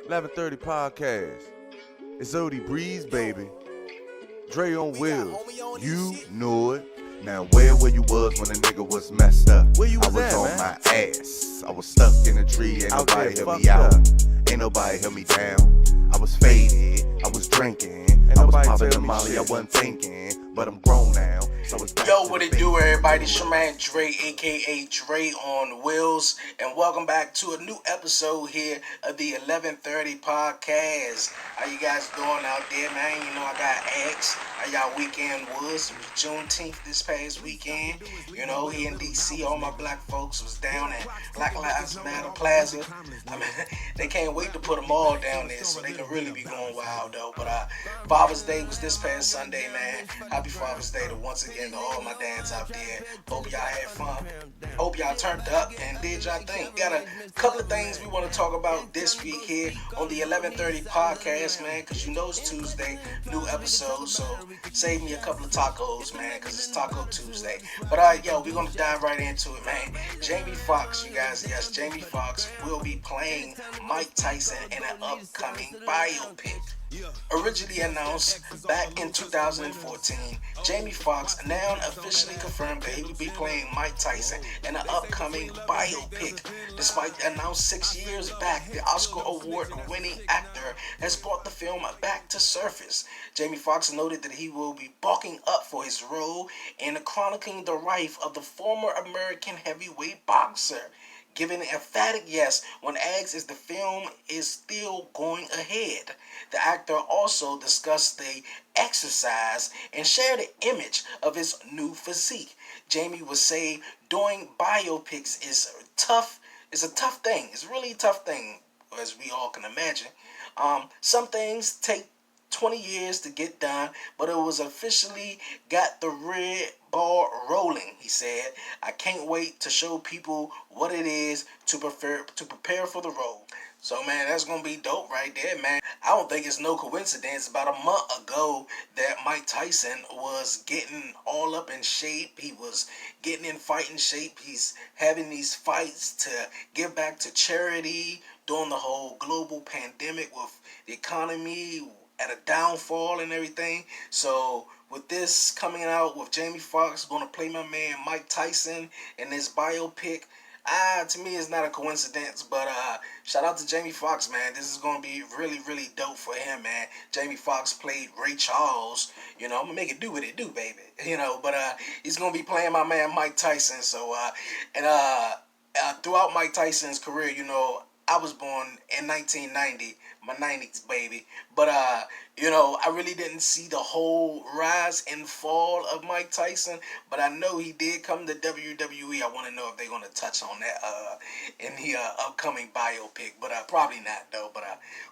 1130 Podcast. It's Odie Breeze, baby. Dre on wheels. You know it. Now where you was when a nigga was messed up? Where you was I was at, on man? my ass. I was stuck in a tree. Ain't Out nobody there help me fucked out. up. Ain't nobody help me down. I was faded. I was drinking. I was nobody popping tell the me molly. I shit. wasn't thinking. But I'm grown now. So it's back Yo, to what the it do, basics. everybody? It's your man Dre, aka Dre on Wheels, and welcome back to a new episode here of the 1130 Podcast. How you guys doing out there, man? You know I got asked how y'all weekend was. It was Juneteenth this past weekend. You know, here in DC, all my black folks was down at Black Lives Matter Plaza. I mean, they can't wait to put them all down there, so they can really be going wild though. But Father's Day was this past Sunday, man. Happy Father's Day to once again to all my dads out there. Hope y'all had fun. Hope y'all turned up and did y'all thing. Got a couple of things we want to talk about this week here on the 1130 Podcast, man, because you know it's Tuesday, new episode, so save me a couple of tacos, man, because it's Taco Tuesday. But yo, we're going to dive right into it, man. Jamie Foxx, you guys, yes, Jamie Foxx will be playing Mike Tyson in an upcoming biopic. Originally announced back in 2014, Jamie Foxx now officially confirmed that he will be playing Mike Tyson in an upcoming biopic. Despite announced 6 years back, the Oscar award-winning actor has brought the film back to surface. Jamie Foxx noted that he will be bulking up for his role in chronicling the life of the former American heavyweight boxer, giving an emphatic yes when asked if the film is still going ahead. The actor also discussed the exercise and shared an image of his new physique. Jamie would say doing biopics is tough. It's a tough thing. It's really a tough thing, as we all can imagine. Some things take 20 years to get done, but it was officially got the red ball rolling, he said. I can't wait to show people what it is to prepare for the role. So, man, that's going to be dope right there, man. I don't think it's no coincidence. About a month ago that Mike Tyson was getting all up in shape. He was getting in fighting shape. He's having these fights to give back to charity during the whole global pandemic with the economy at a downfall and everything. So with this coming out with Jamie Foxx going to play my man Mike Tyson in this biopic, to me it's not a coincidence. But shout out to Jamie Foxx, man. This is going to be really, really dope for him, man. Jamie Foxx played Ray Charles. You know, I'm going to make it do what it do, baby. You know, but he's going to be playing my man Mike Tyson. So, throughout Mike Tyson's career, you know, I was born in 1990, my 90s baby. But, you know, I really didn't see the whole rise and fall of Mike Tyson. But I know he did come to WWE. I want to know if they're going to touch on that in the upcoming biopic. But probably not, though. But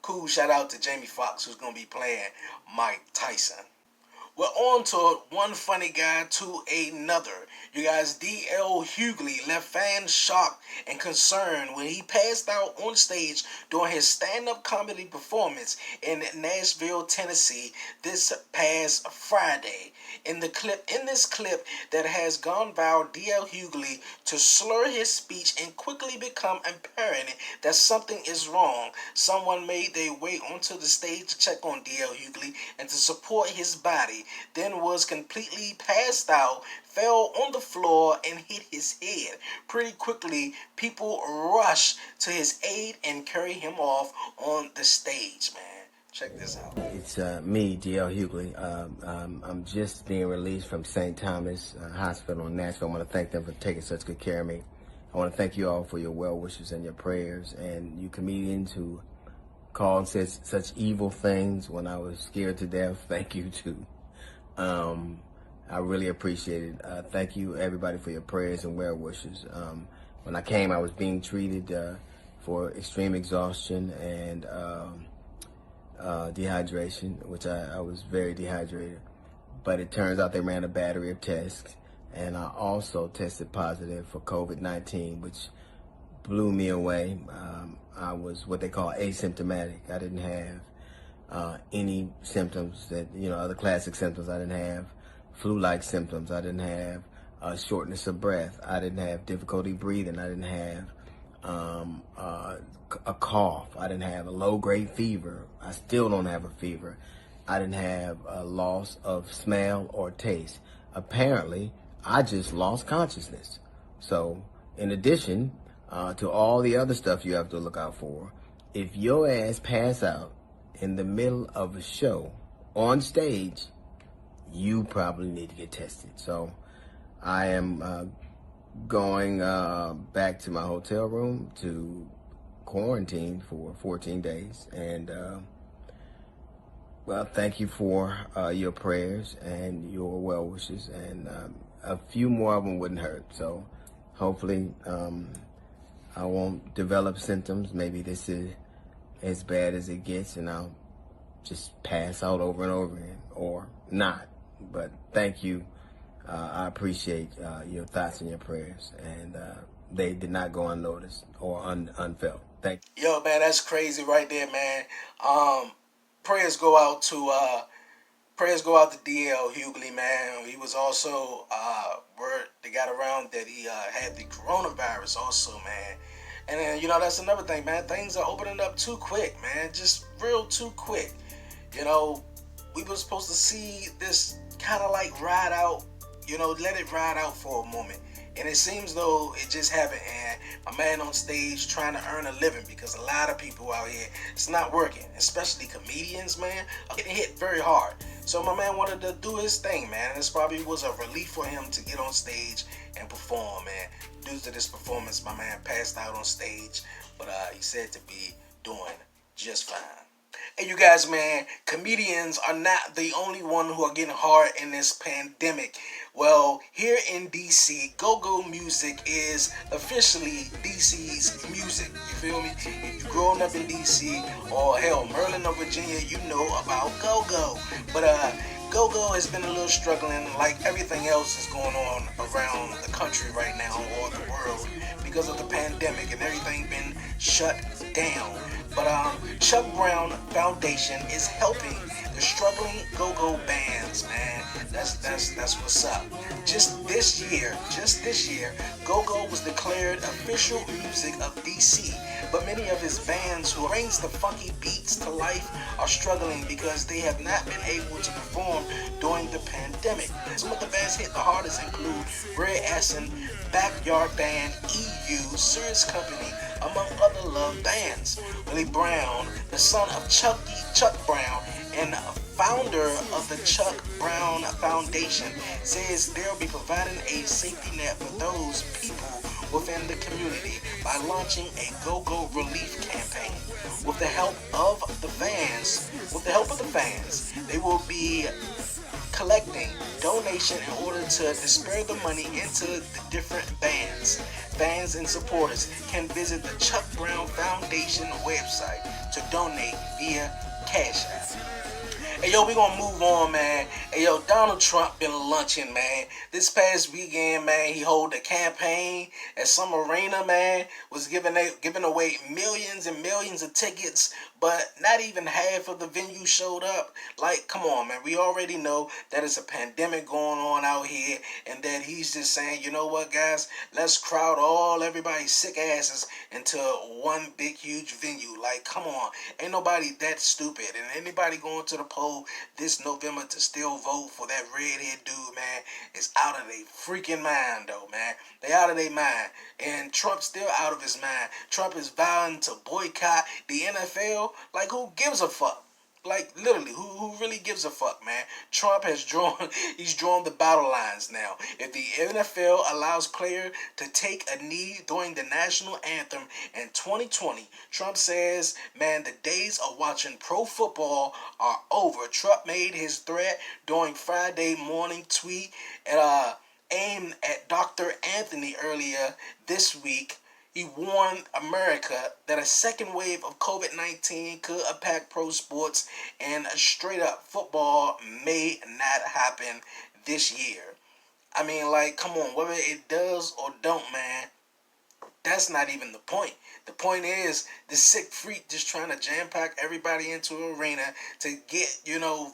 cool shout out to Jamie Foxx, who's going to be playing Mike Tyson. We're on to one funny guy to another. You guys, D.L. Hughley left fans shocked and concerned when he passed out on stage during his stand-up comedy performance in Nashville, Tennessee this past Friday. In this clip that has gone viral, D.L. Hughley to slur his speech and quickly become apparent that something is wrong. Someone made their way onto the stage to check on D.L. Hughley and to support his body, then was completely passed out, fell on the floor, and hit his head. Pretty quickly, people rushed to his aid and carried him off on the stage, man. Check this out. It's me, D.L. Hughley. I'm just being released from St. Thomas Hospital in Nashville. I want to thank them for taking such good care of me. I want to thank you all for your well wishes and your prayers, and you comedians who called and said such evil things when I was scared to death. Thank you too. I really appreciate it. Thank you, everybody, for your prayers and well wishes. When I came, I was being treated for extreme exhaustion and dehydration, which I was very dehydrated. But it turns out they ran a battery of tests, and I also tested positive for COVID-19, which blew me away. I was what they call asymptomatic. I didn't have any symptoms that, other classic symptoms. I didn't have flu-like symptoms. I didn't have shortness of breath. I didn't have difficulty breathing. I didn't have a cough. I didn't have a low-grade fever. I still don't have a fever. I didn't have a loss of smell or taste. Apparently, I just lost consciousness. So, in addition to all the other stuff you have to look out for, if your ass pass out in the middle of a show on stage, you probably need to get tested. So, I am going back to my hotel room to quarantine for 14 days. And, well, thank you for your prayers and your well wishes. And a few more of them wouldn't hurt. So hopefully I won't develop symptoms. Maybe this is as bad as it gets and I'll just pass out over and over again, or not. But thank you. I appreciate your thoughts and your prayers, and they did not go unnoticed or unfelt. Thank you. Yo, man, that's crazy right there, man. Prayers go out to DL Hughley, man. He was also word they got around that he had the coronavirus also, man. And then, you know, that's another thing, man. Things are opening up too quick, man. Just real too quick. You know, we were supposed to see this kind of like ride out, you know, let it ride out for a moment. And it seems though it just happened, and my man on stage trying to earn a living, because a lot of people out here, it's not working, especially comedians, man, are getting hit very hard. So my man wanted to do his thing, man. This probably was a relief for him to get on stage and perform, man. Due to this performance, my man passed out on stage, but he said to be doing just fine. And you guys, man, comedians are not the only one who are getting hard in this pandemic. Well, here in DC, go-go music is officially DC's music. You feel me? If you've grown up in DC, or hell, Maryland or Virginia, you know about go-go. But go-go has been a little struggling, like everything else is going on around the country right now, or the world, because of the pandemic and everything been shut down. But Chuck Brown Foundation is helping the struggling go-go bands, man. That's what's up. Just this year, go-go was declared official music of DC. But many of his bands who brings the funky beats to life are struggling because they have not been able to perform during the pandemic. Some of the bands hit the hardest include Red Ashen, Backyard Band, EU, Serious Company, among other loved bands. Willie Brown, the son of Chuck Brown and founder of the Chuck Brown Foundation, says they'll be providing a safety net for those people within the community by launching a go-go relief campaign. With the help of the fans, they will be collecting donation in order to disperse the money into the different bands. Fans and supporters can visit the Chuck Brown Foundation website to donate via Cash App. Hey, yo, we gonna move on, man. Hey, yo, Donald Trump been lunching, man. This past weekend, man, he held a campaign at some arena, man, was giving away millions and millions of tickets, but not even half of the venue showed up. Like, come on, man. We already know that it's a pandemic going on out here, and that he's just saying, you know what, guys, let's crowd everybody's sick asses into one big, huge venue. Like, come on. Ain't nobody that stupid. And anybody going to the polls this November to still vote for that redhead dude, man, is out of their freaking mind, though, man. They out of their mind. And Trump's still out of his mind. Trump is vowing to boycott the NFL. Like, who gives a fuck? Like, literally, who really gives a fuck, man? Trump has drawn the battle lines now. If the NFL allows players to take a knee during the national anthem in 2020, Trump says, man, the days of watching pro football are over. Trump made his threat during Friday morning tweet aimed at Dr. Anthony earlier this week. He warned America that a second wave of COVID-19 could impact pro sports, and straight up football may not happen this year. I mean, like, come on, whether it does or don't, man, that's not even the point. The point is the sick freak just trying to jam-pack everybody into an arena to get,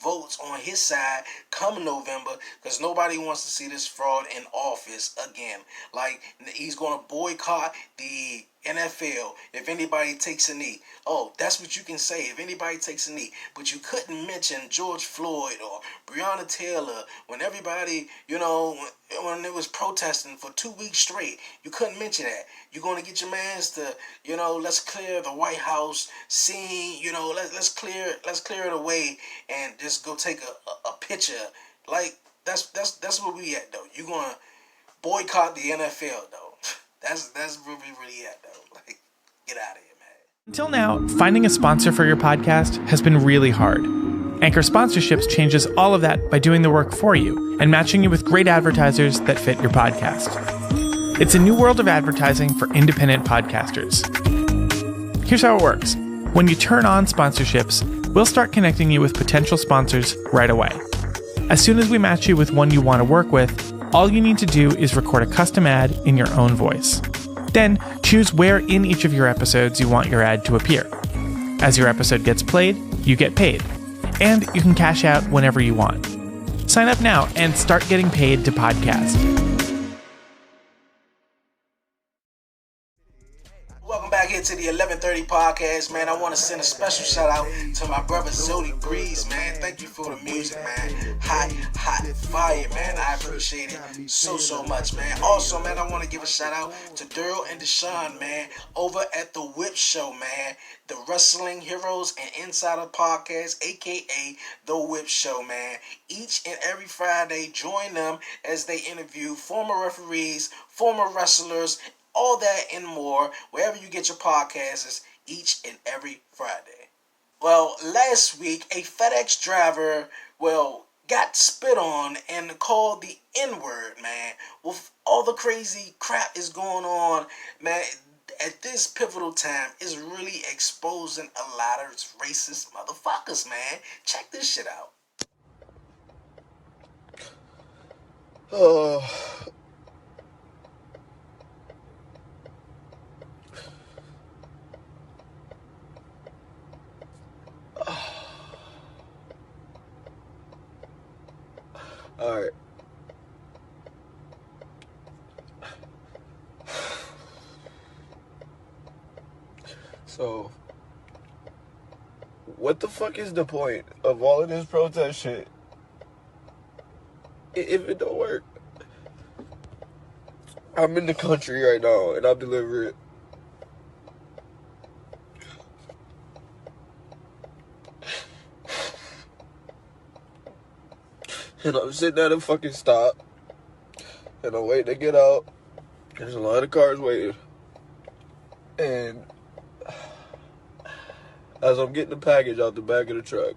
votes on his side come November, because nobody wants to see this fraud in office again. Like, he's going to boycott the NFL, if anybody takes a knee. Oh, that's what you can say, if anybody takes a knee. But you couldn't mention George Floyd or Breonna Taylor when everybody, when it was protesting for 2 weeks straight. You couldn't mention that. You're going to get your mans to, let's clear the White House scene, let's clear it away and just go take a picture. Like, that's where we at, though. You're going to boycott the NFL, though. That's where we really at, though. Like, get out of here, man. Until now, finding a sponsor for your podcast has been really hard. Anchor Sponsorships changes all of that by doing the work for you and matching you with great advertisers that fit your podcast. It's a new world of advertising for independent podcasters. Here's how it works. When you turn on sponsorships, we'll start connecting you with potential sponsors right away. As soon as we match you with one you want to work with, all you need to do is record a custom ad in your own voice. Then choose where in each of your episodes you want your ad to appear. As your episode gets played, you get paid. And you can cash out whenever you want. Sign up now and start getting paid to podcast. Welcome back here to the 1130 podcast, man. I want to send a special shout out to my brother Zodi Breeze, man. Thank you for the music, man. Hot fire, man. I appreciate it so much, man. Also, man, I want to give a shout out to Daryl and Deshaun, man, over at the Whip Show, man. The Wrestling Heroes and Insider Podcast, aka The Whip Show, man. Each and every Friday, join them as they interview former referees, former wrestlers, all that and more, wherever you get your podcasts, each and every Friday. Well, last week, a Fedex driver, got spit on and called the N-word, man. With all the crazy crap is going on, man, at this pivotal time, is really exposing a lot of racist motherfuckers, man. Check this shit out. All right. So, what the fuck is the point of all of this protest shit if it don't work? I'm in the country right now and I'm delivering. And I'm sitting at a fucking stop and I'm waiting to get out. There's a lot of cars waiting. And as I'm getting the package out the back of the truck,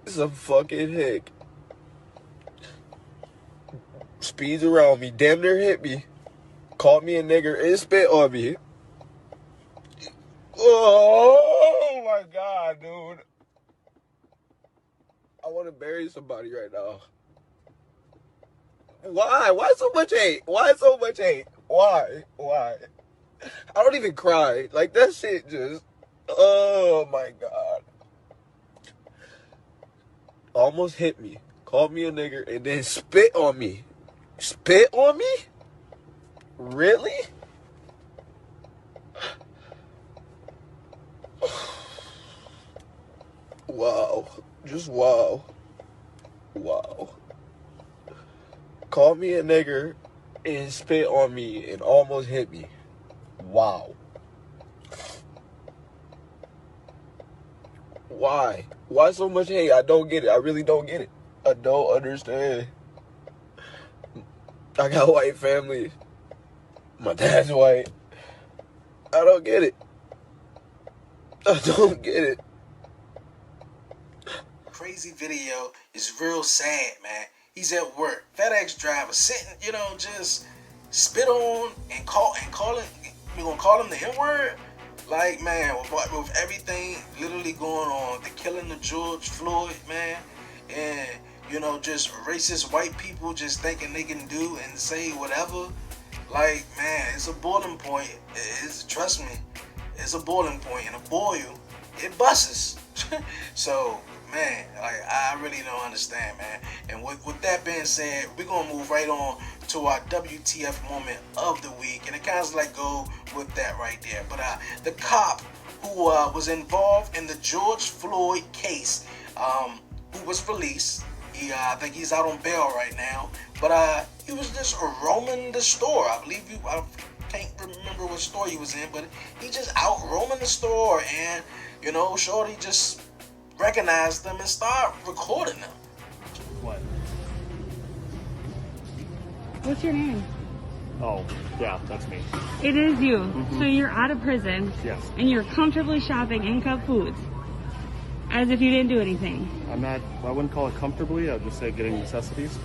some fucking hick speeds around me, damn near hit me, called me a nigger, and spit on me. Oh my God, dude. I want to bury somebody right now. Why? Why so much hate? Why so much hate? Why? I don't even cry. Like, that shit just... Oh, my God. Almost hit me. Called me a nigger and then spit on me. Spit on me? Really? Wow. Just wow. Wow. Called me a nigger and spit on me and almost hit me. Wow. Why? Why so much hate? I don't get it. I really don't get it. I don't understand. I got white family. My dad's white. I don't get it. I don't get it. Crazy video is real sad, man. He's at work. Fedex driver sitting, just spit on and calling. You gonna call him the N-word? Like, man, with everything literally going on, the killing of George Floyd, man, and just racist white people just thinking they can do and say whatever. Like, man, it's a boiling point. Trust me, it's a boiling point, and a boil, it busts. So, man, like, I really don't understand, man. And with that being said, we're gonna move right on to our WTF Moment of the week, and it kind of like go with that right there. But the cop who was involved in the George Floyd case, who was released, I think he's out on bail right now, but he was just roaming the store. I can't remember what store he was in, but he just out roaming the store, and shorty just recognized them and started recording them. What? What's your name? Oh, yeah, that's me. It is you. So you're out of prison. Yes. And you're comfortably shopping in Cub Foods. As if you didn't do anything. I wouldn't call it comfortably. I'd just say getting necessities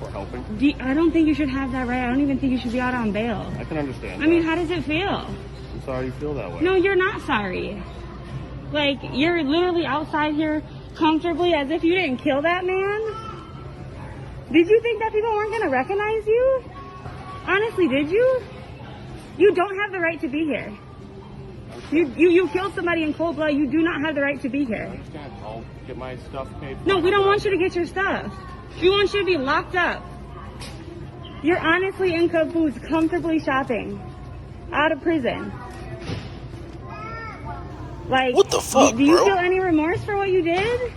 or helping. I don't think you should have that right. I don't even think you should be out on bail. I can understand I mean, how does it feel? I'm sorry you feel that way. No, you're not sorry. Like, you're literally outside here comfortably as if you didn't kill that man. Did you think that people weren't going to recognize you? Honestly, did you? You don't have the right to be here. You killed somebody in cold blood. You do not have the right to be here. I'll get my stuff paid for. No, we don't want you to get your stuff. We want you to be locked up. You're honestly in Cub Foods comfortably shopping. Out of prison. Like, what the fuck, do you bro? feel any remorse for what you did?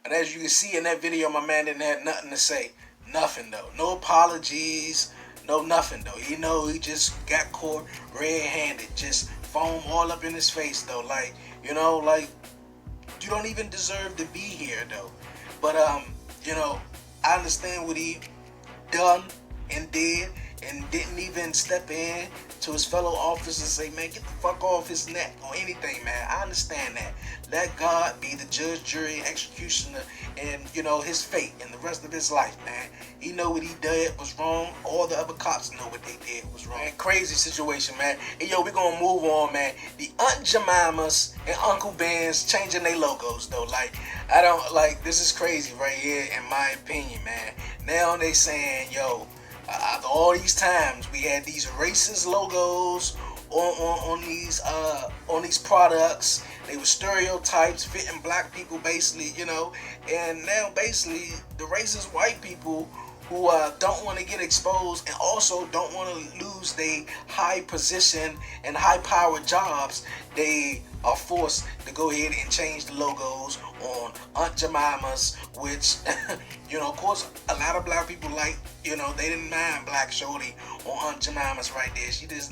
And as you can see in that video, my man didn't have nothing to say. Nothing, though. No apologies. No nothing, though. He just got caught red-handed. Just foam all up in his face, though. Like, you don't even deserve to be here, though. But, I understand what he done and did and didn't even step in to his fellow officers and say, man, get the fuck off his neck or anything, man. I understand that. Let God be the judge, jury, executioner, and, his fate and the rest of his life, man. He know what he did was wrong. All the other cops know what they did was wrong. Man, crazy situation, man. Hey, we're going to move on, man. The Aunt Jemimas and Uncle Ben's changing their logos, though. This is crazy right here, in my opinion, man. Now they saying, after all these times we had these racist logos on these products. They were stereotypes fitting black people, basically, and now basically the racist white people who don't want to get exposed and also don't want to lose their high position and high powered jobs, they are forced to go ahead and change the logos on Aunt Jemima's, which, of course, a lot of black people they didn't mind Black Shorty on Aunt Jemima's right there.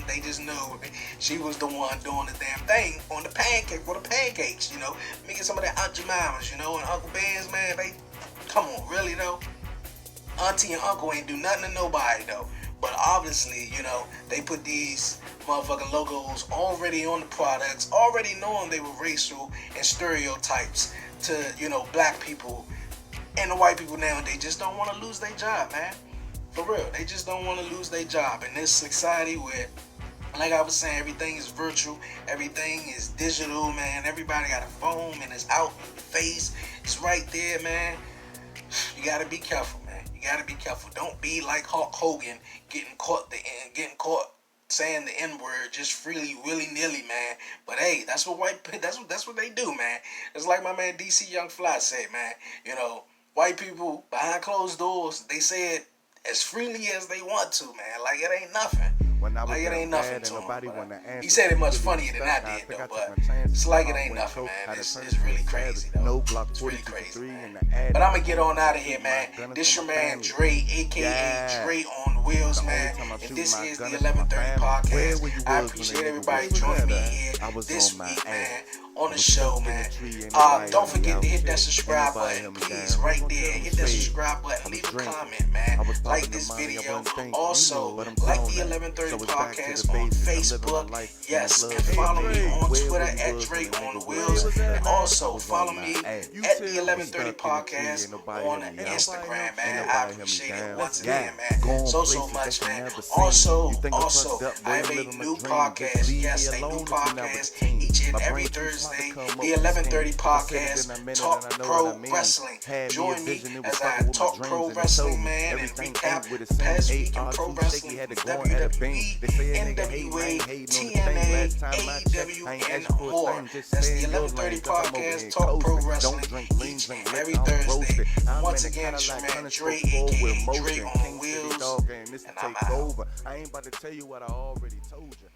They just know she was the one doing the damn thing on the pancakes, making some of that Aunt Jemima's, and Uncle Ben's, man, come on, really, though? Auntie and uncle ain't do nothing to nobody, though. But obviously, they put these motherfucking logos already on the products, already knowing they were racial and stereotypes to, black people. And the white people now, they just don't want to lose their job, man. For real, they just don't want to lose their job in this society where, like I was saying, everything is virtual, everything is digital, man. Everybody got a phone and it's out in your face. It's right there, man. You gotta be careful, man. You gotta be careful. Don't be like Hulk Hogan getting caught saying the N-word just freely, willy-nilly, man. But hey, that's what they do, man. It's like my man DC Young Fly said, man. White people behind closed doors, they say it as freely as they want to, man. Like it ain't nothing. Like it ain't nothing to him. He said it much funnier than I did, though. But it's like it ain't nothing, man. It's really crazy, though. It's really crazy, man. But I'm gonna get on out of here, man. This your man Dre, aka Dre on Wheels, man. And this is the 1130 podcast. I appreciate everybody joining me here this week, man, on the show, man. Don't forget to hit that subscribe button, please, right there. Hit that subscribe button, leave a comment, man. Like this video. Also, like the 1130 podcast on Facebook. Yes, and follow me on Twitter at Dre on Wheels. And also follow me at the 1130 podcast on Instagram, man. I appreciate it once again, man. So much, man. Also, I have a new podcast. Yes, a new podcast each and every Thursday Thursday, the 1130 podcast, Talk Pro Wrestling. Join me as I talk pro wrestling, man, and recap past week in pro wrestling, WWE, NWA, TNA, AEW, and more. That's the 1130 podcast, Talk Pro Wrestling, each and every Thursday. Once again, it's your man Dre, aka Dre on Wheels, and I'm out. I ain't about to tell you what I already told you.